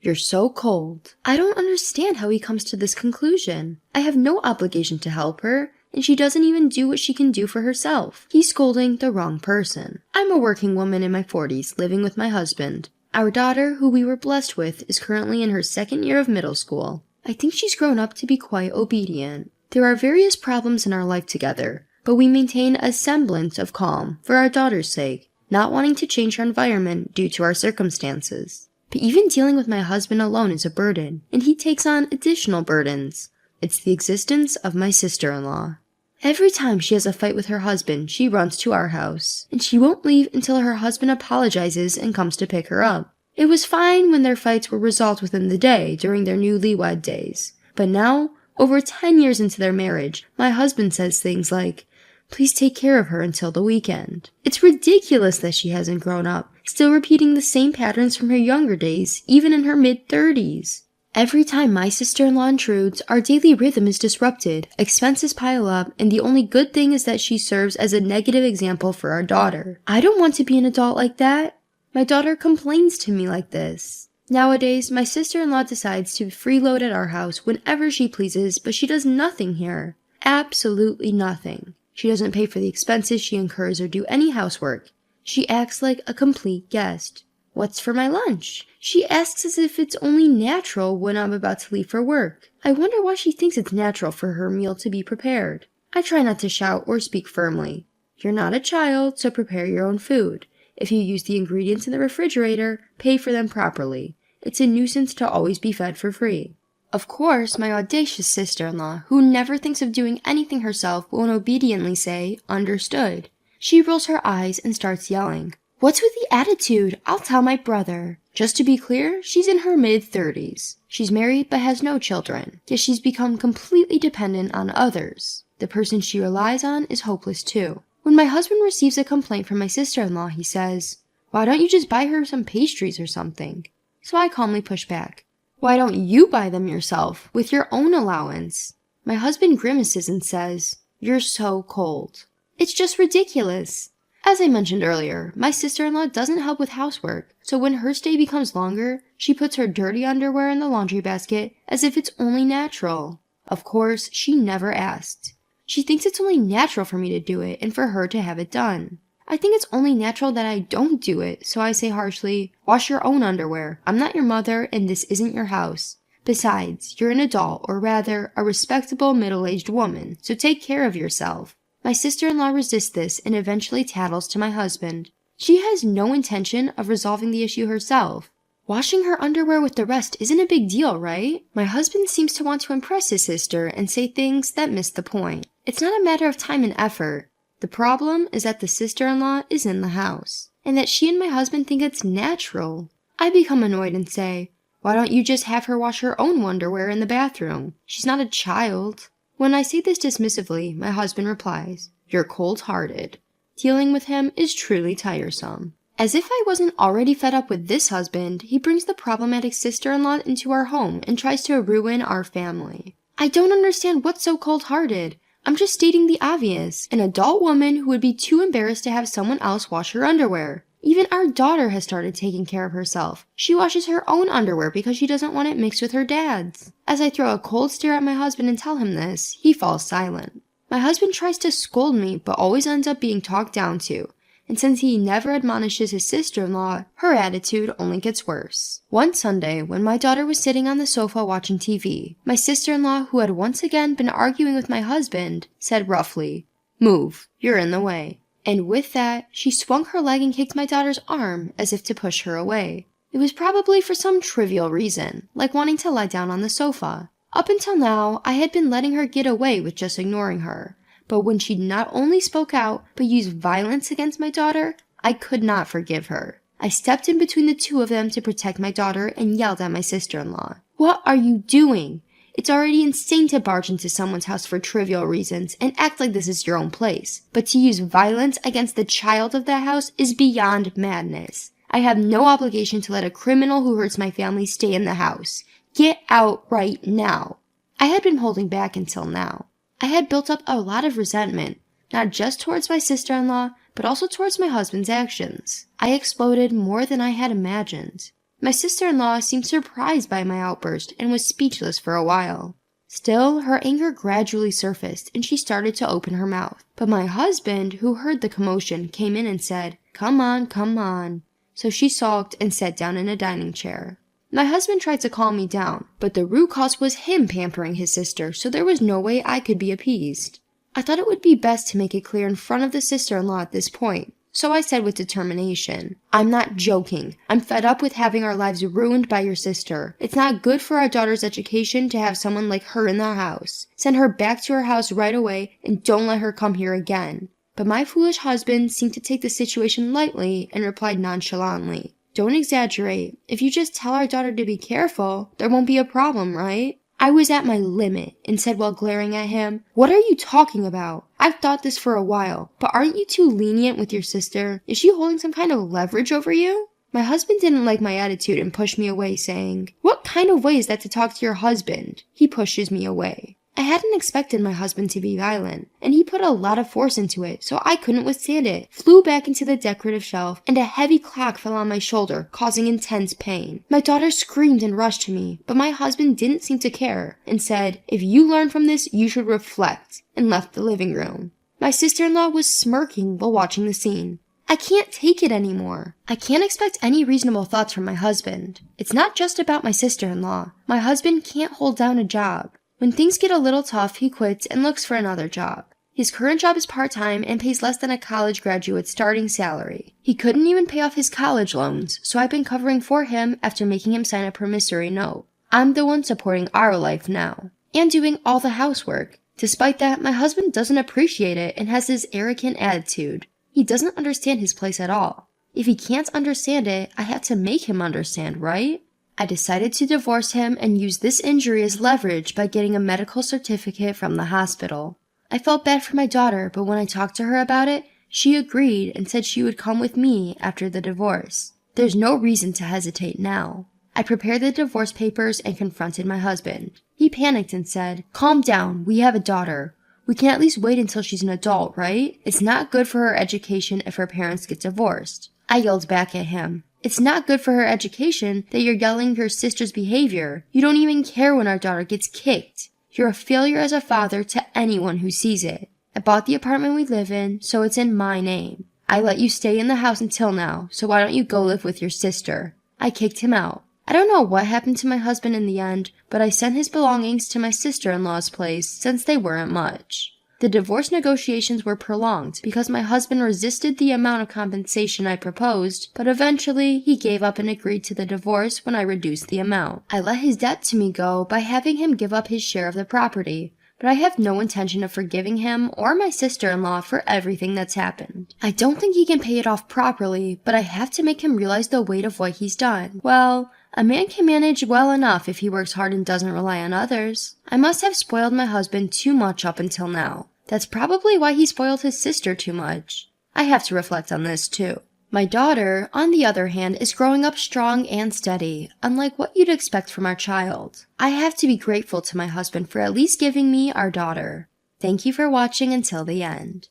"You're so cold." I don't understand how he comes to this conclusion. I have no obligation to help her, and she doesn't even do what she can do for herself. He's scolding the wrong person. I'm a working woman in my 40s, living with my husband. Our daughter, who we were blessed with, is currently in her second year of middle school. I think she's grown up to be quite obedient. There are various problems in our life together, but we maintain a semblance of calm for our daughter's sake, not wanting to change her environment due to our circumstances. But even dealing with my husband alone is a burden, and he takes on additional burdens. It's the existence of my sister-in-law. Every time she has a fight with her husband, she runs to our house, and she won't leave until her husband apologizes and comes to pick her up. It was fine when their fights were resolved within the day during their newlywed days, but now, over 10 years into their marriage, my husband says things like, "Please take care of her until the weekend." It's ridiculous that she hasn't grown up, still repeating the same patterns from her younger days, even in her mid-30s. Every time my sister-in-law intrudes, our daily rhythm is disrupted, expenses pile up, and the only good thing is that she serves as a negative example for our daughter. I don't want to be an adult like that. My daughter complains to me like this. Nowadays, my sister-in-law decides to freeload at our house whenever she pleases, but she does nothing here. Absolutely nothing. She doesn't pay for the expenses she incurs or do any housework. She acts like a complete guest. "What's for my lunch?" She asks as if it's only natural when I'm about to leave for work. I wonder why she thinks it's natural for her meal to be prepared. I try not to shout or speak firmly. You're not a child, so prepare your own food. If you use the ingredients in the refrigerator, pay for them properly. It's a nuisance to always be fed for free. Of course, my audacious sister-in-law, who never thinks of doing anything herself, won't obediently say, "Understood." She rolls her eyes and starts yelling. "What's with the attitude? I'll tell my brother." Just to be clear, she's in her mid-30s. She's married but has no children, yet she's become completely dependent on others. The person she relies on is hopeless too. When my husband receives a complaint from my sister-in-law, he says, "Why don't you just buy her some pastries or something?" So I calmly push back. "Why don't you buy them yourself, with your own allowance?" My husband grimaces and says, "You're so cold." It's just ridiculous. As I mentioned earlier, my sister-in-law doesn't help with housework, so when her stay becomes longer, she puts her dirty underwear in the laundry basket as if it's only natural. Of course, she never asked. She thinks it's only natural for me to do it and for her to have it done. I think it's only natural that I don't do it, so I say harshly, "Wash your own underwear. I'm not your mother, and this isn't your house. Besides, you're an adult, or rather, a respectable middle-aged woman, so take care of yourself." My sister-in-law resists this and eventually tattles to my husband. She has no intention of resolving the issue herself. Washing her underwear with the rest isn't a big deal, right? My husband seems to want to impress his sister and say things that miss the point. It's not a matter of time and effort. The problem is that the sister-in-law is in the house, and that she and my husband think it's natural. I become annoyed and say, "Why don't you just have her wash her own underwear in the bathroom? She's not a child." When I say this dismissively, my husband replies, "You're cold-hearted." Dealing with him is truly tiresome. As if I wasn't already fed up with this husband, he brings the problematic sister-in-law into our home and tries to ruin our family. I don't understand what's so cold-hearted. I'm just stating the obvious. An adult woman who would be too embarrassed to have someone else wash her underwear. Even our daughter has started taking care of herself. She washes her own underwear because she doesn't want it mixed with her dad's. As I throw a cold stare at my husband and tell him this, he falls silent. My husband tries to scold me, but always ends up being talked down to. And since he never admonishes his sister-in-law, her attitude only gets worse. One Sunday, when my daughter was sitting on the sofa watching TV, my sister-in-law, who had once again been arguing with my husband, said roughly, "Move, you're in the way." And with that, she swung her leg and kicked my daughter's arm as if to push her away. It was probably for some trivial reason, like wanting to lie down on the sofa. Up until now, I had been letting her get away with just ignoring her. But when she not only spoke out, but used violence against my daughter, I could not forgive her. I stepped in between the two of them to protect my daughter and yelled at my sister-in-law. "What are you doing? It's already insane to barge into someone's house for trivial reasons and act like this is your own place. But to use violence against the child of that house is beyond madness. I have no obligation to let a criminal who hurts my family stay in the house. Get out right now." I had been holding back until now. I had built up a lot of resentment, not just towards my sister-in-law, but also towards my husband's actions. I exploded more than I had imagined. My sister-in-law seemed surprised by my outburst and was speechless for a while. Still, her anger gradually surfaced and she started to open her mouth. But my husband, who heard the commotion, came in and said, "Come on, come on." So she sulked and sat down in a dining chair. My husband tried to calm me down, but the root cause was him pampering his sister, so there was no way I could be appeased. I thought it would be best to make it clear in front of the sister-in-law at this point. So I said with determination, "I'm not joking. I'm fed up with having our lives ruined by your sister. It's not good for our daughter's education to have someone like her in the house. Send her back to her house right away and don't let her come here again." But my foolish husband seemed to take the situation lightly and replied nonchalantly, "Don't exaggerate. If you just tell our daughter to be careful, there won't be a problem, right?" I was at my limit and said while glaring at him, "What are you talking about? I've thought this for a while, but aren't you too lenient with your sister? Is she holding some kind of leverage over you?" My husband didn't like my attitude and pushed me away, saying, "What kind of way is that to talk to your husband?" He pushes me away. I hadn't expected my husband to be violent, and he put a lot of force into it, so I couldn't withstand it. Flew back into the decorative shelf, and a heavy clock fell on my shoulder, causing intense pain. My daughter screamed and rushed to me, but my husband didn't seem to care, and said, "If you learn from this, you should reflect," and left the living room. My sister-in-law was smirking while watching the scene. I can't take it anymore. I can't expect any reasonable thoughts from my husband. It's not just about my sister-in-law. My husband can't hold down a job. When things get a little tough, he quits and looks for another job. His current job is part-time and pays less than a college graduate's starting salary. He couldn't even pay off his college loans, so I've been covering for him after making him sign a promissory note. I'm the one supporting our life now, and doing all the housework. Despite that, my husband doesn't appreciate it and has this arrogant attitude. He doesn't understand his place at all. If he can't understand it, I have to make him understand, right? I decided to divorce him and use this injury as leverage by getting a medical certificate from the hospital. I felt bad for my daughter, but when I talked to her about it, she agreed and said she would come with me after the divorce. There's no reason to hesitate now. I prepared the divorce papers and confronted my husband. He panicked and said, "Calm down, we have a daughter. We can at least wait until she's an adult, right? It's not good for her education if her parents get divorced." I yelled back at him, "It's not good for her education that you're yelling your sister's behavior. You don't even care when our daughter gets kicked. You're a failure as a father to anyone who sees it. I bought the apartment we live in, so it's in my name. I let you stay in the house until now, so why don't you go live with your sister?" I kicked him out. I don't know what happened to my husband in the end, but I sent his belongings to my sister-in-law's place since they weren't much. The divorce negotiations were prolonged because my husband resisted the amount of compensation I proposed, but eventually he gave up and agreed to the divorce when I reduced the amount. I let his debt to me go by having him give up his share of the property, but I have no intention of forgiving him or my sister-in-law for everything that's happened. I don't think he can pay it off properly, but I have to make him realize the weight of what he's done. Well, a man can manage well enough if he works hard and doesn't rely on others. I must have spoiled my husband too much up until now. That's probably why he spoiled his sister too much. I have to reflect on this too. My daughter, on the other hand, is growing up strong and steady, unlike what you'd expect from our child. I have to be grateful to my husband for at least giving me our daughter. Thank you for watching until the end.